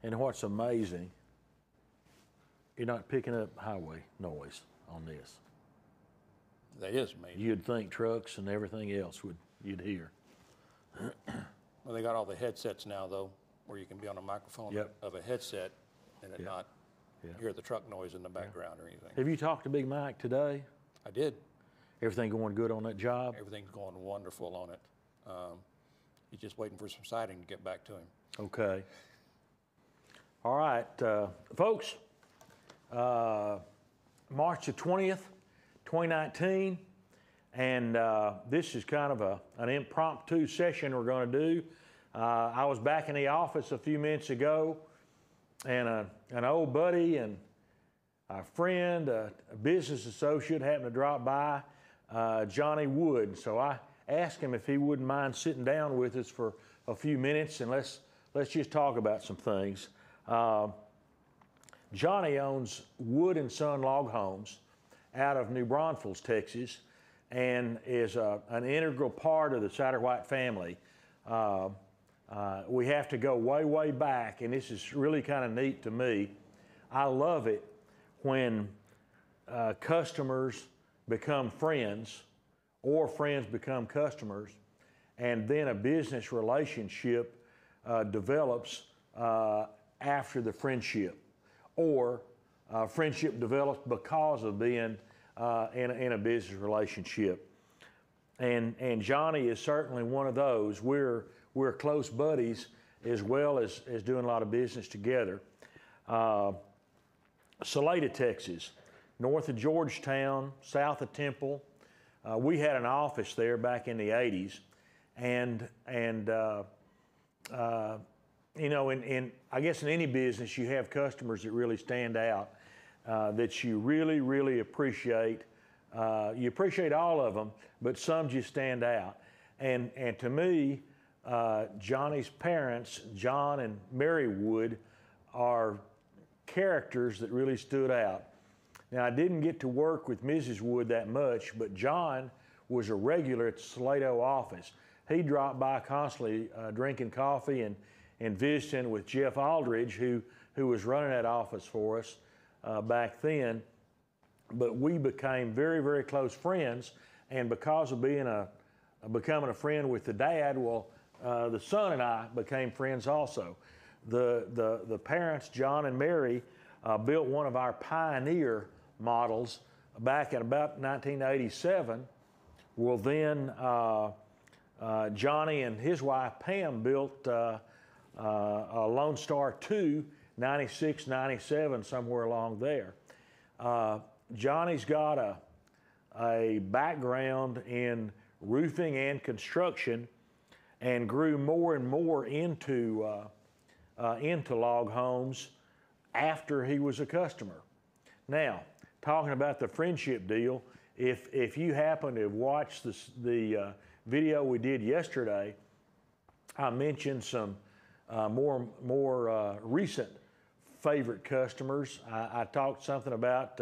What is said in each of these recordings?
And what's amazing, you're not picking up highway noise on this. That is amazing. You'd think trucks and everything else you'd hear. Well, they got all the headsets now, though, where you can be on a microphone of a headset and it not hear the truck noise in the background or anything. Have you talked to Big Mike today? I did. Everything going good on that job? Everything's going wonderful on it. He's just waiting for some siding to get back to him. Okay. All right, folks, March the 20th, 2019, and this is kind of an impromptu session we're going to do. I was back in the office a few minutes ago, and an old buddy and a friend, a business associate happened to drop by, Johnny Wood. So I asked him if he wouldn't mind sitting down with us for a few minutes, and let's just talk about some things. Johnny owns Wood and Son Log Homes out of New Braunfels, Texas, and is an integral part of the Satterwhite family. We have to go way, way back, and this is really kind of neat to me. I love it when customers become friends or friends become customers, and then a business relationship develops after the friendship, or friendship develops because of being in a business relationship. And Johnny is certainly one of those. We're close buddies as well as doing a lot of business together. Salida, Texas, north of Georgetown, south of Temple. We had an office there back in the 80s, and you know, I guess in any business you have customers that really stand out, that you really, really appreciate. You appreciate all of them, but some just stand out. And to me, Johnny's parents, John and Mary Wood, are characters that really stood out. Now, I didn't get to work with Mrs. Wood that much, but John was a regular at the Salado office. He dropped by constantly drinking coffee and visiting with Jeff Aldridge, who was running that office for us back then. But we became very, very close friends, and because of becoming a friend with the dad, well, the son and I became friends also. The parents, John and Mary, built one of our Pioneer models back in about 1987. Well, then Johnny and his wife Pam built a Lone Star 2, 96, 97, somewhere along there. Johnny's got a background in roofing and construction, and grew more and more into log homes after he was a customer. Now, talking about the friendship deal, if you happen to have watched the video we did yesterday, I mentioned some more recent favorite customers. I talked something about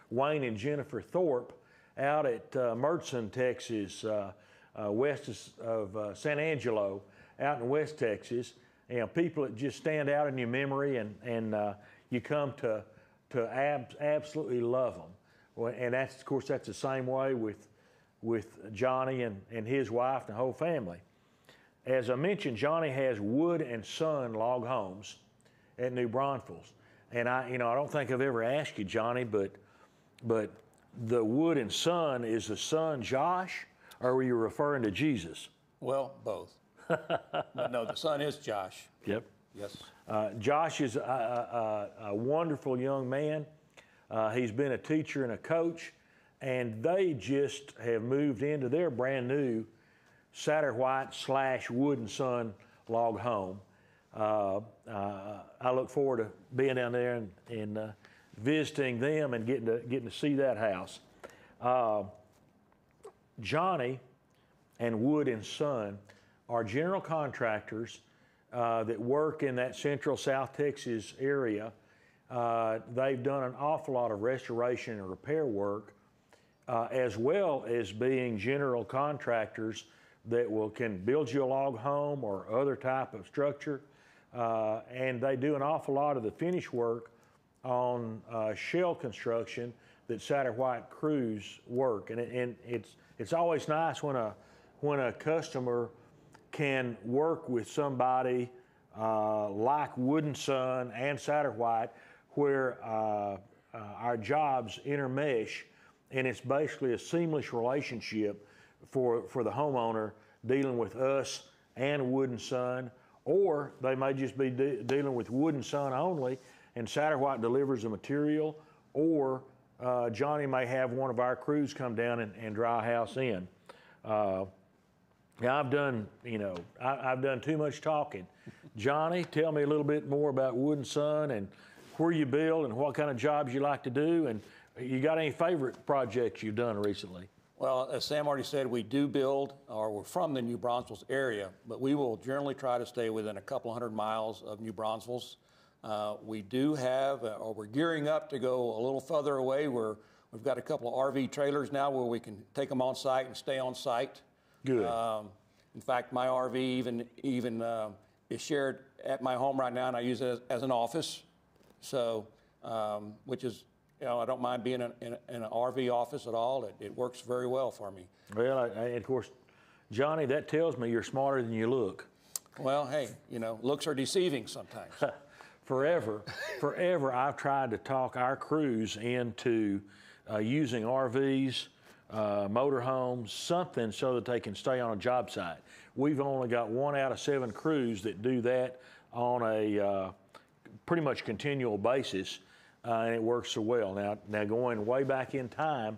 Wayne and Jennifer Thorpe out at Mertzen, Texas, west of San Angelo, out in West Texas. You know, people that just stand out in your memory, and you come to absolutely love them. Well, and that's, of course, that's the same way with Johnny and his wife and the whole family. As I mentioned, Johnny has Wood and Son Log Homes at New Braunfels. And I don't think I've ever asked you, Johnny, but the Wood and Son, is the son Josh, or were you referring to Jesus? Well, both. But no, the son is Josh. Yep. Yes. Josh is a wonderful young man. He's been a teacher and a coach, and they just have moved into their brand new Satterwhite / Wood and Son log home. I look forward to being down there and visiting them and getting to see that house. Johnny and Wood and Son are general contractors that work in that central South Texas area. They've done an awful lot of restoration and repair work, as well as being general contractors that can build you a log home or other type of structure. and they do an awful lot of the finish work on shell construction that Satterwhite crews work, and it's always nice when a customer can work with somebody like Wooden Sun and Satterwhite, where our jobs intermesh, and it's basically a seamless relationship for the homeowner dealing with us and Wooden Sun, or they may just be dealing with Wooden Sun only, and Satterwhite delivers the material, or Johnny may have one of our crews come down and dry house in. Now I've done too much talking. Johnny, tell me a little bit more about Wooden Sun and where you build and what kind of jobs you like to do, and you got any favorite projects you've done recently? Well, as Sam already said, we do build, or we're from the New Braunfels area, but we will generally try to stay within a couple hundred miles of New Braunfels. We do have, or we're gearing up to go a little further away, where we've got a couple of RV trailers now where we can take them on site and stay on site. Good. In fact, my RV even is shared at my home right now, and I use it as an office. So, which is, I don't mind being in an RV office at all. It works very well for me. Well, of course, Johnny, that tells me you're smarter than you look. Well, hey, looks are deceiving sometimes. Forever, I've tried to talk our crews into using RVs, motorhomes, something so that they can stay on a job site. We've only got 1 out of 7 crews that do that on a pretty much continual basis, and it works so well. Now going way back in time,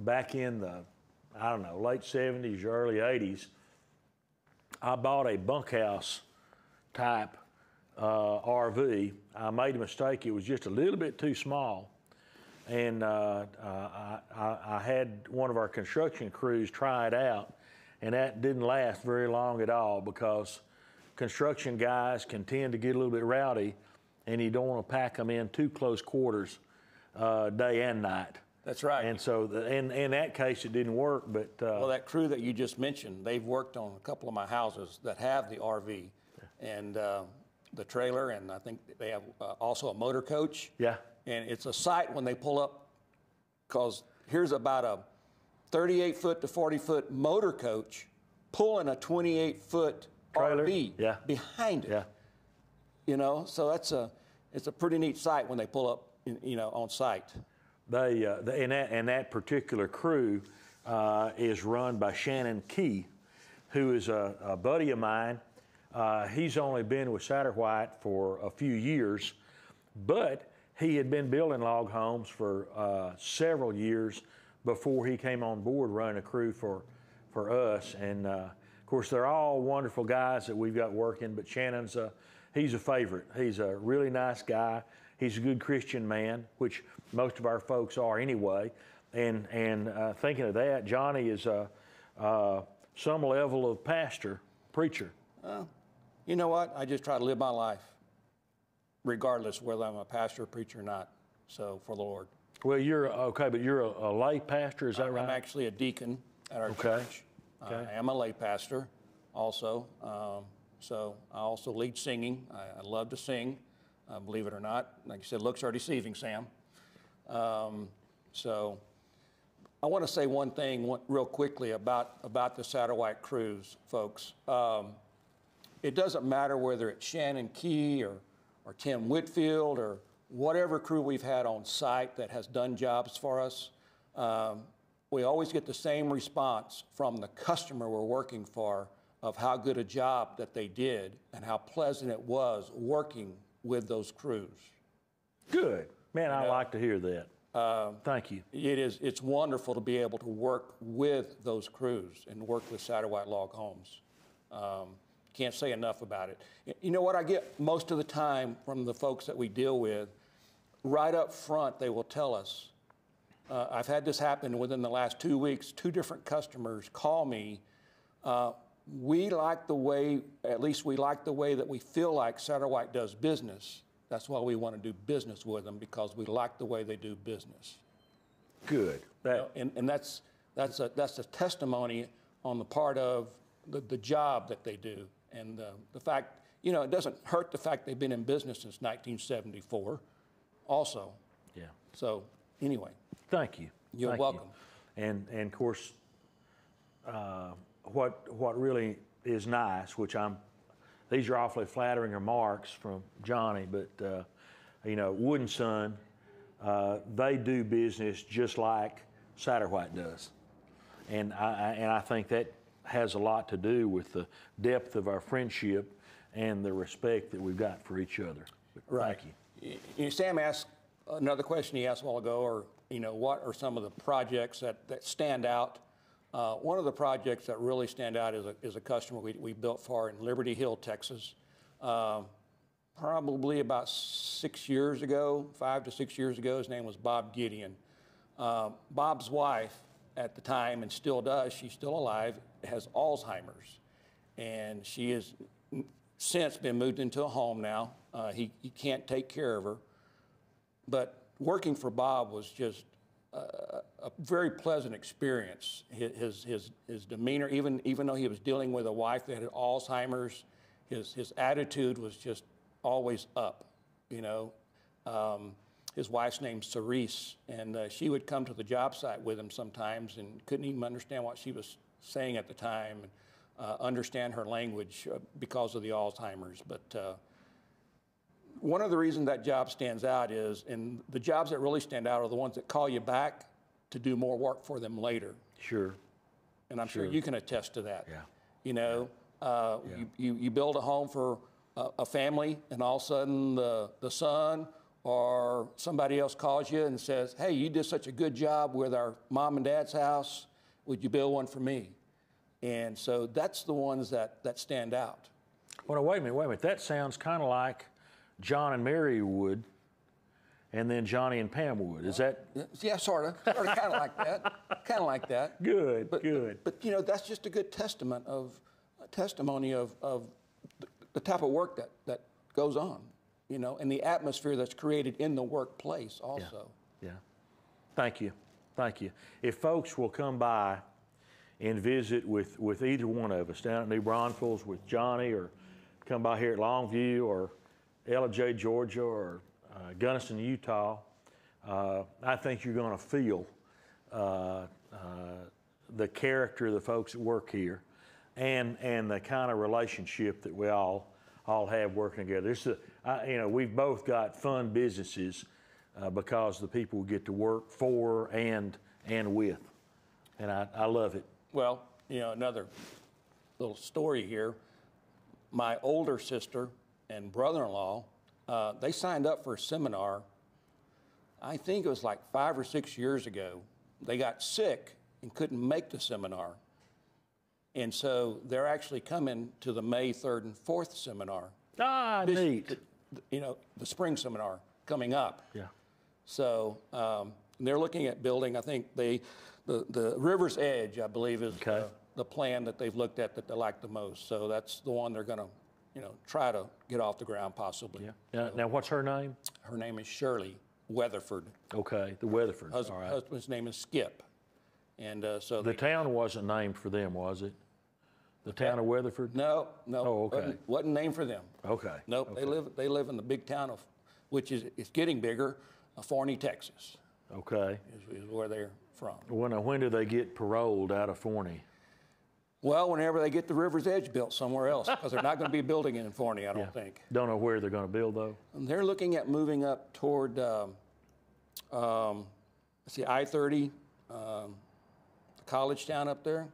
back in the, I don't know, late 70s, early 80s, I bought a bunkhouse type RV. I made a mistake. It was just a little bit too small. And I had one of our construction crews try it out, and that didn't last very long at all, because construction guys can tend to get a little bit rowdy, and you don't want to pack them in too close quarters day and night. That's right. And so in that case, it didn't work. But well, that crew that you just mentioned, they've worked on a couple of my houses that have the RV and the trailer, and I think they have also a motor coach. Yeah. And it's a sight when they pull up, because here's about a 38-foot to 40-foot motor coach pulling a 28-foot RV behind it. Yeah. So it's a pretty neat sight when they pull up, on site. And that particular crew is run by Shannon Key, who is a buddy of mine. He's only been with Satterwhite for a few years, but he had been building log homes for several years before he came on board running a crew for us. And of course, they're all wonderful guys that we've got working, but Shannon's he's a favorite. He's a really nice guy. He's a good Christian man, which most of our folks are anyway. And thinking of that, Johnny is some level of pastor, preacher. You know what? I just try to live my life, regardless whether I'm a pastor, preacher, or not. So for the Lord. Well, but you're a lay pastor, is that right? I'm actually a deacon at our church. I am a lay pastor, also. So I also lead singing. I love to sing, believe it or not. Like you said, looks are deceiving, Sam. So I want to say one thing real quickly about the Satterwhite crews, folks. It doesn't matter whether it's Shannon Key or Tim Whitfield or whatever crew we've had on site that has done jobs for us. We always get the same response from the customer we're working for of how good a job that they did and how pleasant it was working with those crews. Good. Man, I like to hear that. Thank you. It's wonderful to be able to work with those crews and work with Satterwhite Log Homes. Can't say enough about it. You know what I get most of the time from the folks that we deal with, right up front, they will tell us, I've had this happen within the last 2 weeks, 2 different customers call me, we like the way, at least we like the way that we feel like Satterwhite does business. That's why we want to do business with them, because we like the way they do business. Good. And that's a testimony on the part of the job that they do. And the fact, you know, it doesn't hurt the fact they've been in business since 1974 also. Yeah. So anyway. Thank you. You're Thank welcome. You. And of course, what really is nice, which these are awfully flattering remarks from Johnny, but you know, Wood and Son, they do business just like Satterwhite does, and I think that has a lot to do with the depth of our friendship and the respect that we've got for each other. Right. Thank you. Sam asked another question he asked a while ago, or you know, what are some of the projects that stand out? One of the projects that really stand out is a customer we built for in Liberty Hill, Texas. Probably about 6 years ago, 5 to 6 years ago. His name was Bob Gideon. Bob's wife at the time, and still does, she's still alive, has Alzheimer's. And she has since been moved into a home now. He can't take care of her. But working for Bob was just a very pleasant experience. His demeanor, even though he was dealing with a wife that had Alzheimer's, his attitude was just always up, you know. His wife's name's Reminisce, and she would come to the job site with him sometimes and couldn't even understand what she was saying at the time, and understand her language because of the Alzheimer's. But one of the reasons that job stands out is, and the jobs that really stand out are the ones that call you back to do more work for them later. Sure. And I'm sure you can attest to that. Yeah. You know, you build a home for a family, and all of a sudden the son or somebody else calls you and says, hey, you did such a good job with our mom and dad's house. Would you build one for me? And so that's the ones that stand out. Well, wait a minute. That sounds kind of like John and Mary Wood, and then Johnny and Pam Wood. Is that? Yeah, sort of kind of like that. Kind of like that. Good, but, good. But, you know, that's just a good testimony of the type of work that goes on, you know, and the atmosphere that's created in the workplace also. Yeah. Thank you. Thank you. If folks will come by and visit with either one of us down at New Braunfels with Johnny, or come by here at Longview or Ellijay, Georgia, or Gunnison, Utah, I think you're going to feel the character of the folks that work here, and the kind of relationship that we all have working together. You know, we've both got fun businesses because the people we get to work for and with, and I love it. Well, you know, another little story here. My older sister and brother-in-law, they signed up for a seminar. I think it was like 5 or 6 years ago. They got sick and couldn't make the seminar. And so they're actually coming to the May 3rd and 4th seminar. Ah, neat. You know, the spring seminar coming up. Yeah. So they're looking at building, I think the River's Edge, I believe, is the plan that they've looked at that they like the most. So that's the one they're going to, you know, try to get off the ground possibly. Yeah. Now, what's her name? Her name is Shirley Weatherford. Okay, the Weatherfords. All right. Husband's name is Skip. And so the town wasn't named for them, was it? The town of Weatherford? No. Oh, okay. Wasn't named for them. Okay. Nope. Okay. They live in the big town of, which is getting bigger, Forney, Texas. Okay. Is where they're from. When do they get paroled out of Forney? Well, whenever they get the River's Edge built somewhere else, because they're not going to be building it in Forney, I don't think. Don't know where they're going to build, though? And they're looking at moving up toward, I-30, college town up there,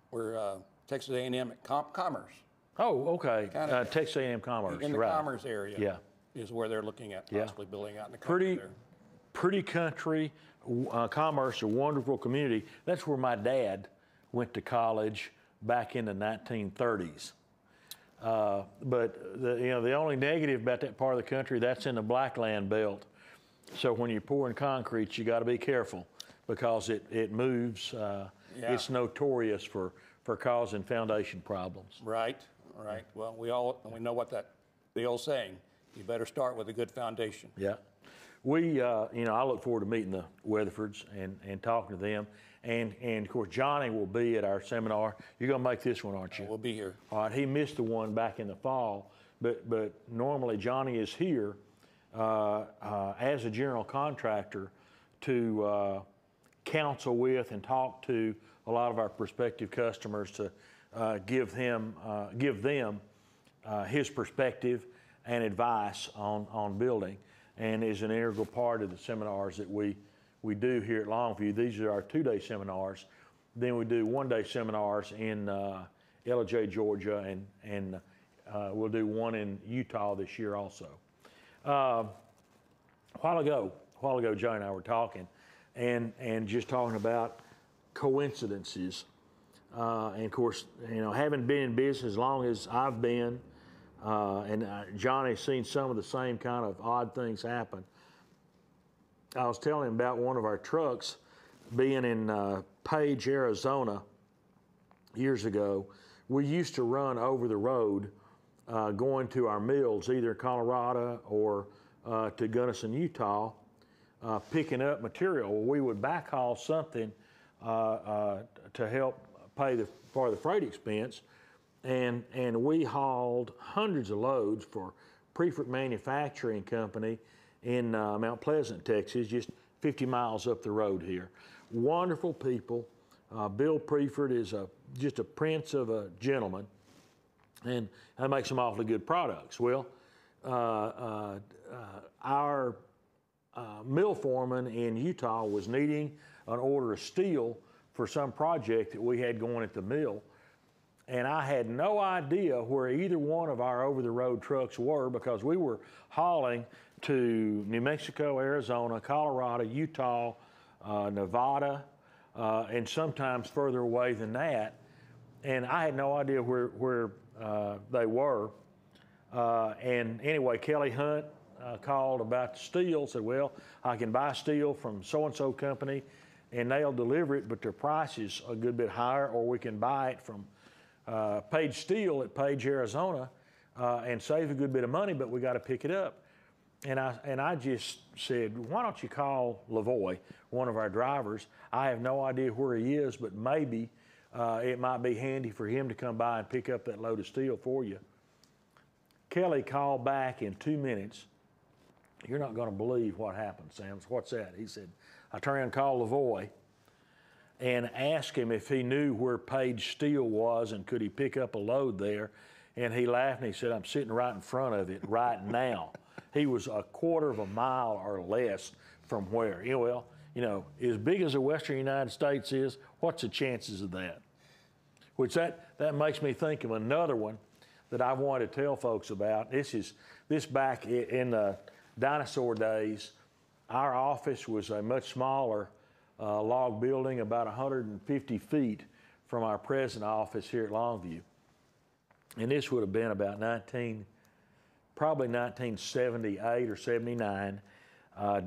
where Texas A&M at Commerce. Oh, okay. Texas A&M Commerce, in the right. Commerce area. Yeah. Is where they're looking at possibly building out in the country there. Pretty country, Commerce, a wonderful community. That's where my dad went to college back in the 1930s. But the only negative about that part of the country, that's in the blackland belt. So when you're pouring concrete, you got to be careful because it moves. It's notorious for causing foundation problems. Right. Well, we know what the old saying, you better start with a good foundation. Yeah. I look forward to meeting the Weatherfords and talking to them. And of course, Johnny will be at our seminar. You're going to make this one, aren't you? We'll be here. All right. He missed the one back in the fall, but normally Johnny is here as a general contractor to counsel with and talk to a lot of our prospective customers to give them his perspective and advice on building, and is an integral part of the seminars that we do here at Longview. These are our 2-day seminars. Then we do 1-day seminars in LJ, Georgia, and we'll do one in Utah this year also. A while ago, Joe and I were talking, and just talking about coincidences. And of course, having been in business as long as I've been, and Johnny's seen some of the same kind of odd things happen. I was telling him about one of our trucks being in Page, Arizona years ago. We used to run over the road going to our mills, either Colorado or to Gunnison, Utah, picking up material. Well, we would backhaul something to help pay for the freight expense, and we hauled hundreds of loads for Preferred Manufacturing Company in Mount Pleasant, Texas, just 50 miles up the road here. Wonderful people. Bill Preferred is just a prince of a gentleman, and that makes some awfully good products. Well, our mill foreman in Utah was needing an order of steel for some project that we had going at the mill, and I had no idea where either one of our over-the-road trucks were, because we were hauling to New Mexico, Arizona, Colorado, Utah, Nevada, and sometimes further away than that, and I had no idea where they were. And anyway, Kelly Hunt called about the steel, said, well, I can buy steel from so-and-so company and they'll deliver it, but their price is a good bit higher, or we can buy it from Page Steel at Page, Arizona, and save a good bit of money, but we got to pick it up. And I just said, why don't you call Lavoy, one of our drivers? I have no idea where he is, but maybe it might be handy for him to come by and pick up that load of steel for you. Kelly called back in 2 minutes. You're not going to believe what happened, Sam. What's that? He said, I turned around and called Lavoy and asked him if he knew where Page Steel was and could he pick up a load there. And he laughed and he said, I'm sitting right in front of it right now. He was a quarter of a mile or less from where. Well, as big as the western United States is, what's the chances of that? Which that makes me think of another one that I wanted to tell folks about. This back in the dinosaur days. Our office was a much smaller log building, about 150 feet from our present office here at Longview. And this would have been about probably 1978 or 79.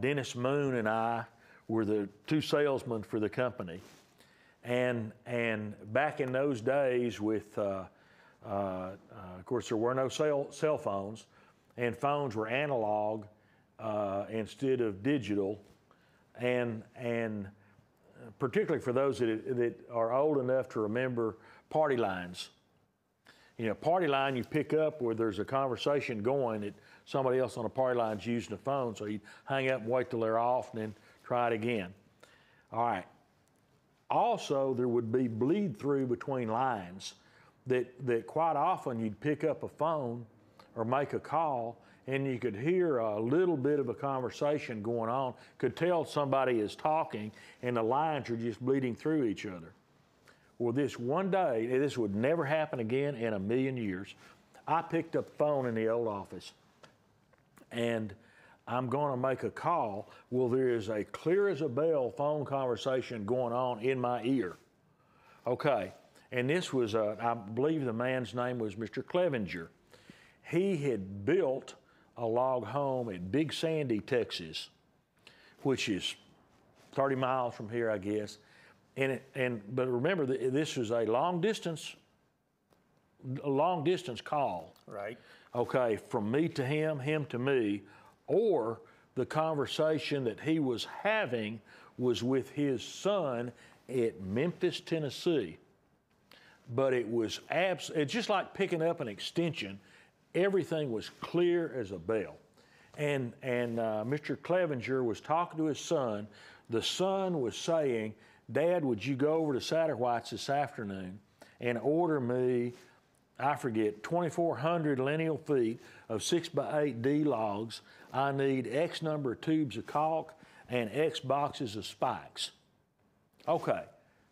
Dennis Moon and I were the two salesmen for the company. And back in those days with, of course, there were no cell phones, and phones were analog instead of digital. And particularly for those that are old enough to remember party lines. Party line you pick up where there's a conversation going that somebody else on a party line is using the phone, so you hang up and wait till they're off and then try it again. All right. Also, there would be bleed through between lines that quite often you'd pick up a phone or make a call and you could hear a little bit of a conversation going on, could tell somebody is talking and the lines are just bleeding through each other. Well, this one day, this would never happen again in a million years. I picked up the phone in the old office and I'm going to make a call. Well, there is a clear as a bell phone conversation going on in my ear. Okay, and this was, I believe the man's name was Mr. Clevenger. He had built a log home at Big Sandy, Texas, which is 30 miles from here, I guess. But remember, this was a long distance call. Right. Okay, from me to him, him to me, or the conversation that he was having was with his son at Memphis, Tennessee. But it was it's just like picking up an extension. Everything was clear as a bell. And Mr. Clevenger was talking to his son. The son was saying, "Dad, would you go over to Satterwhite's this afternoon and order me, I forget, 2,400 lineal feet of 6x8 logs. I need X number of tubes of caulk and X boxes of spikes." Okay,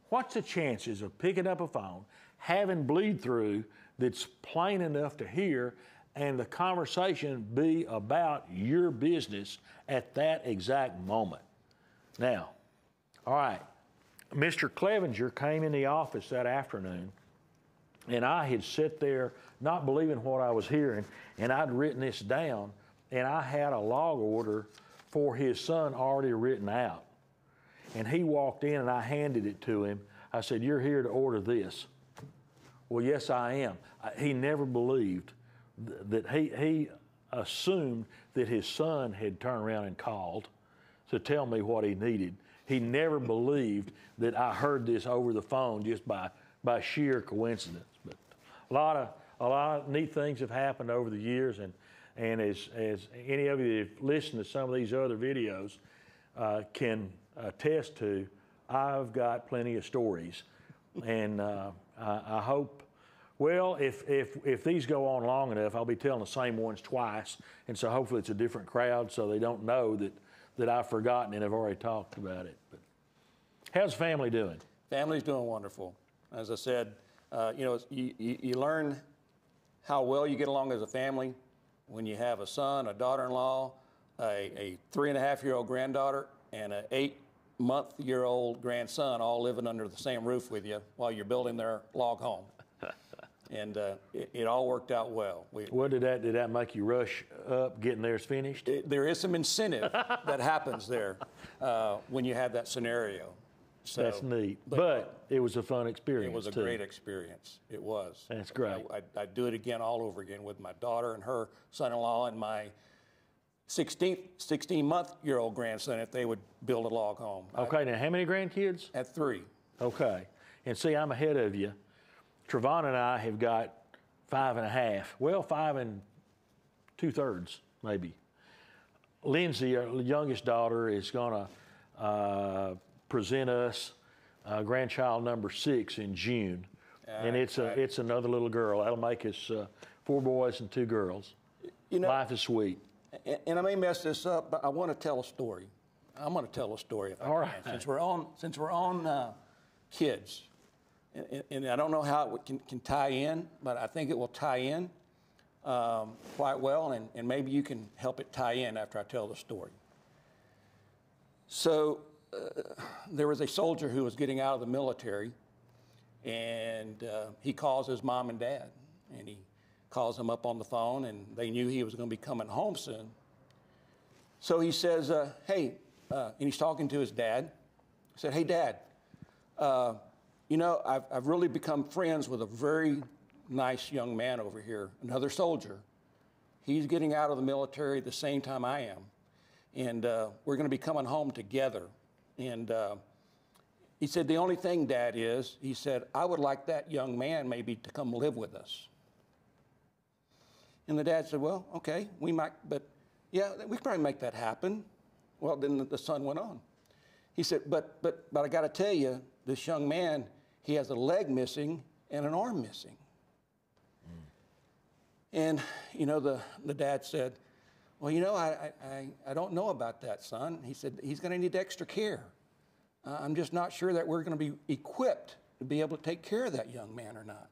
what's the chances of picking up a phone, having bleed through that's plain enough to hear, and the conversation be about your business at that exact moment? Now, all right, Mr. Clevenger came in the office that afternoon, and I had sat there not believing what I was hearing, and I'd written this down, and I had a log order for his son already written out. And he walked in and I handed it to him. I said, "You're here to order this." "Well, yes, I am." He never believed that he assumed that his son had turned around and called to tell me what he needed. He never believed that I heard this over the phone just by sheer coincidence. But a lot of neat things have happened over the years, and as any of you that listen to some of these other videos can attest to, I've got plenty of stories, and I hope, well, if these go on long enough, I'll be telling the same ones twice, and so hopefully it's a different crowd, so they don't know that I've forgotten and have already talked about it. But how's family doing? Family's doing wonderful. As I said, you learn how well you get along as a family when you have a son, a daughter-in-law, a 3.5-year-old granddaughter, and an 8-month-year-old grandson all living under the same roof with you while you're building their log home. And it all worked out well. What did that make you rush up getting theirs finished? There is some incentive that happens there when you have that scenario. So, that's neat, but it was a fun experience. It was a great experience. It was. That's great. I'd do it again, all over again, with my daughter and her son-in-law and my 16-month-year-old grandson if they would build a log home. Okay, now how many grandkids? At 3. Okay, and see, I'm ahead of you. Trevon and I have got 5.5. Well, 5 2/3 maybe. Lindsay, our youngest daughter, is going to present us grandchild number 6 in June, and it's another little girl. That'll make us 4 boys and 2 girls. Life is sweet. And I may mess this up, but I want to tell a story. I'm going to tell a story if I can. Right. Since we're on kids, and I don't know how it can tie in, but I think it will tie in quite well, and maybe you can help it tie in after I tell the story. So there was a soldier who was getting out of the military, and he calls his mom and dad, and he calls them up on the phone, and they knew he was going to be coming home soon. So he says, "Hey," and he's talking to his dad. He said, "Hey, Dad, I've really become friends with a very nice young man over here, another soldier. He's getting out of the military at the same time I am, and we're going to be coming home together." And he said, "The only thing, Dad, is," he said, "I would like that young man maybe to come live with us." And the dad said, "Well, okay, we might, but yeah, we could probably make that happen." Well, then the son went on. He said, but I got to tell you, this young man, he has a leg missing and an arm missing." And, the dad said, "Well, I don't know about that, son." He said, "He's going to need extra care. I'm just not sure that we're going to be equipped to be able to take care of that young man or not."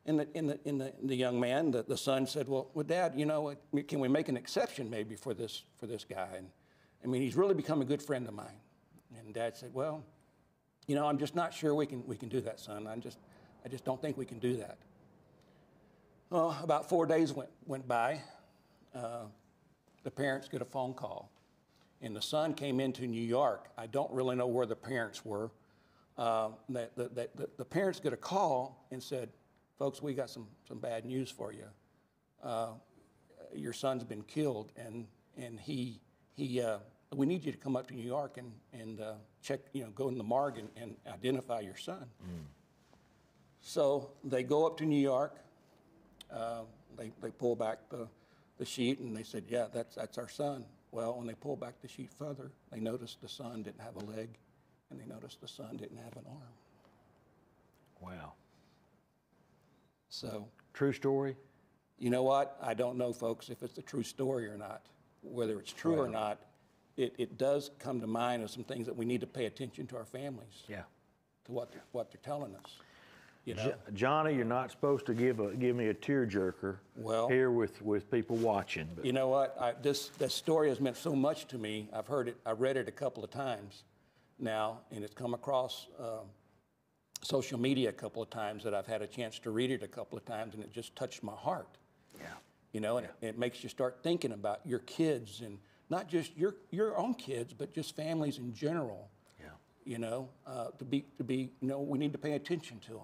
And the young man, the son said, well, Dad, can we make an exception maybe for this guy? And I mean, he's really become a good friend of mine. And Dad said, "Well, I'm just not sure we can do that, son. I just don't think we can do that." Well, about 4 days went by. The parents get a phone call, and the son came into New York. I don't really know where the parents were. The parents get a call and said, "Folks, we got some bad news for you. Your son's been killed, and we need you to come up to New York and check, go in the morgue and identify your son. So they go up to New York. They pull back the sheet and they said, yeah, that's our son. Well, when they pull back the sheet further, they noticed the son didn't have a leg, and they noticed the son didn't have an arm. Wow. So. True story? You know what? I don't know, folks, if it's a true story or not. Whether it's true or not, it does come to mind as some things that we need to pay attention to our families. Yeah. To what they're telling us. Johnny, you're not supposed to give me a tearjerker here with people watching. But. You know what? This story has meant so much to me. I've read it a couple of times now, and it's come across social media a couple of times that I've had a chance to read it a couple of times, and it just touched my heart. Yeah. And it makes you start thinking about your kids, and not just your own kids, but just families in general. Yeah. We need to pay attention to them.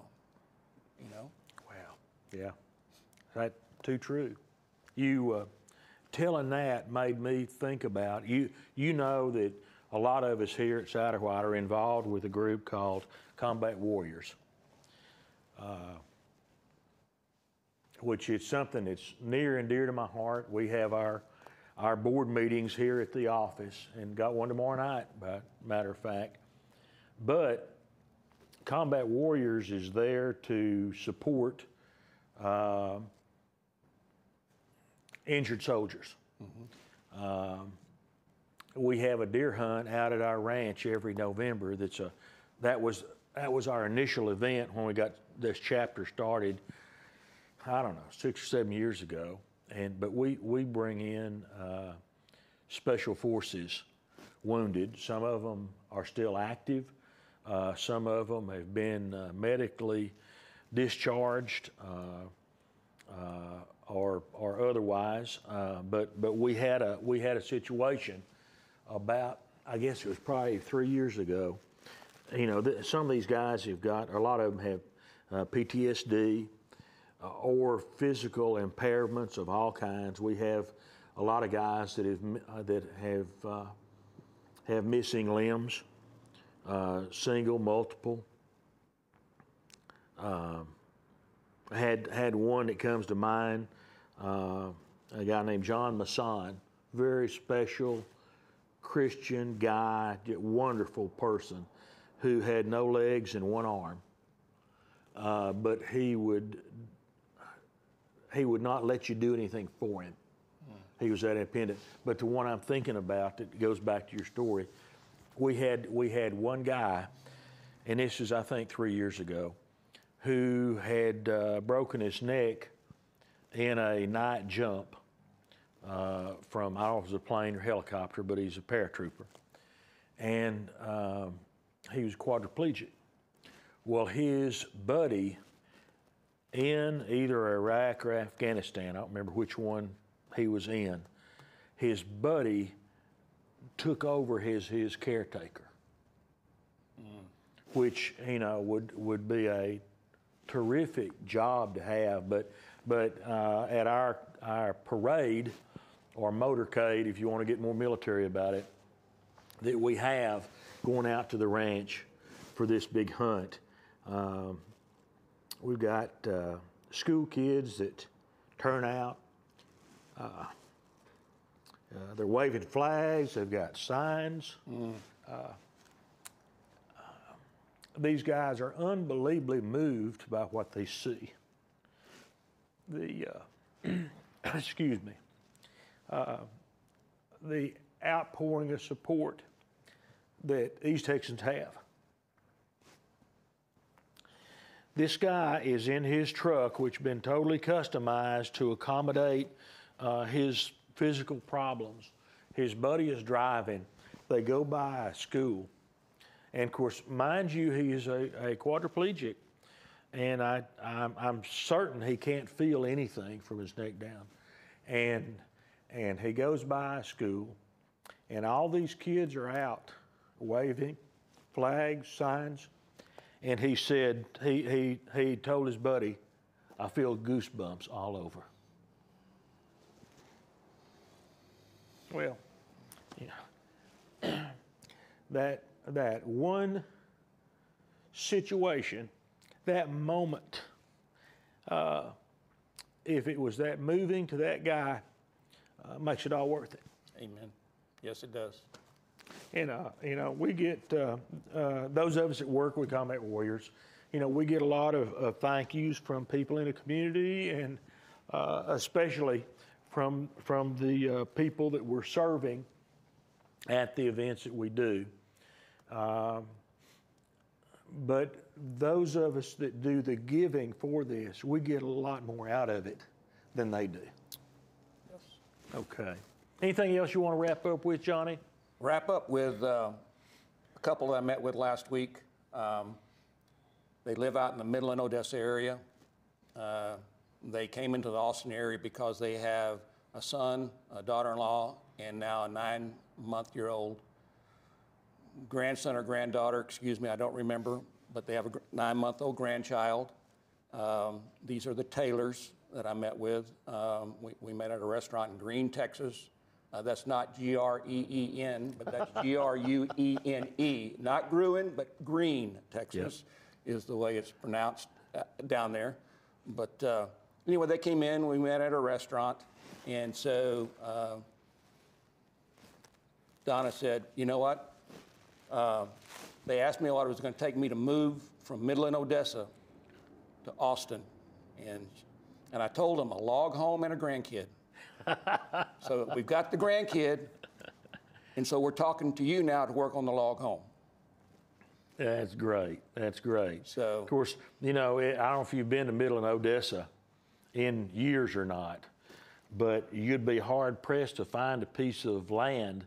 Wow. Yeah. That's too true. You telling that made me think about you know that a lot of us here at Satterwhite are involved with a group called Combat Warriors, which is something that's near and dear to my heart. We have our board meetings here at the office, and got one tomorrow night, by matter of fact. But Combat Warriors is there to support injured soldiers. Mm-hmm. We have a deer hunt out at our ranch every November. That was our initial event when we got this chapter started. I don't know, 6 or 7 years ago. But we bring in special forces wounded. Some of them are still active. Some of them have been medically discharged or otherwise. But we had a situation about, I guess it was probably 3 years ago. Some of these guys have got, a lot of them have PTSD or physical impairments of all kinds. We have a lot of guys that have missing limbs. Single, multiple. Had one that comes to mind, a guy named John Masson, very special Christian guy, wonderful person, who had no legs and one arm. But he would not let you do anything for him. He was that independent. But the one I'm thinking about that goes back to your story, we had one guy, and this is, I think, 3 years ago, who had broken his neck in a night jump from, I don't know if it was a plane or helicopter, but he's a paratrooper. And he was quadriplegic. Well, his buddy in either Iraq or Afghanistan, I don't remember which one he was in, his buddy took over his caretaker, which would be a terrific job to have. But at our parade or motorcade, if you want to get more military about it, that we have going out to the ranch for this big hunt, we've got school kids that turn out. They're waving flags. They've got signs. These guys are unbelievably moved by what they see. Excuse me. The outpouring of support that East Texans have. This guy is in his truck, which has been totally customized to accommodate his physical problems. His buddy is driving. They go by a school. And of course, mind you, he is a quadriplegic. And I'm certain he can't feel anything from his neck down. And he goes by a school, and all these kids are out waving flags, signs. And he said, he told his buddy, I feel goosebumps all over. Well, yeah. that one situation, that moment, if it was that moving to that guy, makes it all worth it. Amen. Yes, it does. And we get those of us that work with Combat Warriors. We get a lot of thank yous from people in the community, and especially from the people that we're serving at the events that we do. But those of us that do the giving for this, we get a lot more out of it than they do. Yes. Okay. Anything else you want to wrap up with, Johnny? Wrap up with a couple that I met with last week. They live out in the Midland, Odessa area. They came into the Austin area because they have a son, a daughter-in-law, and now a 9-month-old grandson or granddaughter, excuse me, I don't remember, but they have a 9-month-old grandchild. These are the Taylors that I met with. We met at a restaurant in Green, Texas. That's not G-R-E-E-N, but that's G-R-U-E-N-E. Not Gruen, but Green, Texas, is the way it's pronounced down there. But anyway, they came in, we met at a restaurant, and so Donna said, you know what? They asked me what it was going to take me to move from Midland, Odessa to Austin. And I told them a log home and a grandkid. So we've got the grandkid, and so we're talking to you now to work on the log home. That's great. That's great. So, of course, I don't know if you've been to Midland, Odessa in years or not, but you'd be hard pressed to find a piece of land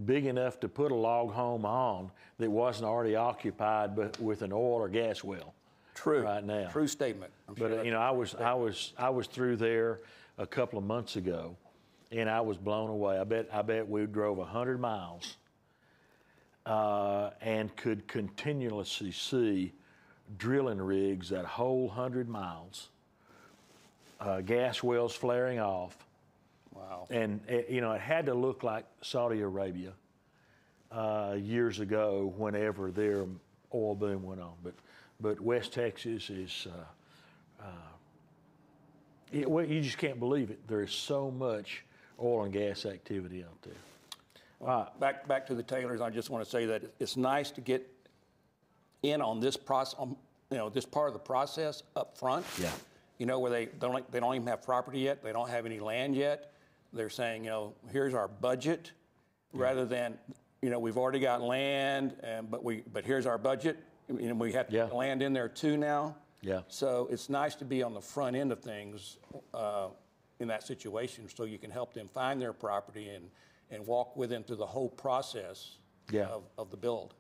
big enough to put a log home on that wasn't already occupied but with an oil or gas well. True. Right now. True statement. But I was through there a couple of months ago, and I was blown away. I bet we drove 100 miles and could continuously see drilling rigs that whole 100 miles, gas wells flaring off. Wow. And it had to look like Saudi Arabia years ago, whenever their oil boom went on. But West Texas is, you just can't believe it. There is so much oil and gas activity out there. Back to the Taylors, I just want to say that it's nice to get in on this process, this part of the process up front. Yeah. Where they don't even have property yet, they don't have any land yet. They're saying, here's our budget, rather than, we've already got land, but here's our budget. We have to put land in there too now. Yeah. So it's nice to be on the front end of things in that situation, so you can help them find their property and walk with them through the whole process of the build.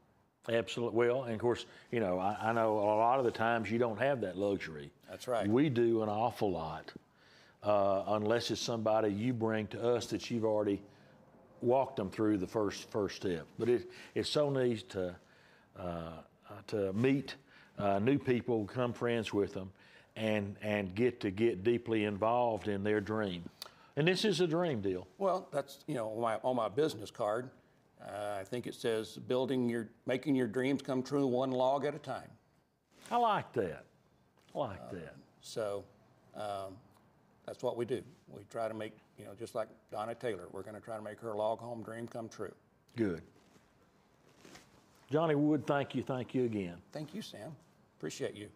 Absolutely. Well, and of course, I know a lot of the times you don't have that luxury. That's right. We do an awful lot, unless it's somebody you bring to us that you've already walked them through the first step. But it's so neat to meet new people, become friends with them, and get deeply involved in their dream. And this is a dream deal. Well, that's on my business card. I think it says making your dreams come true one log at a time. I like that. So that's what we do. We try to make, just like Donna Taylor, we're going to try to make her log home dream come true. Good. Johnny Wood, thank you again. Thank you, Sam. Appreciate you.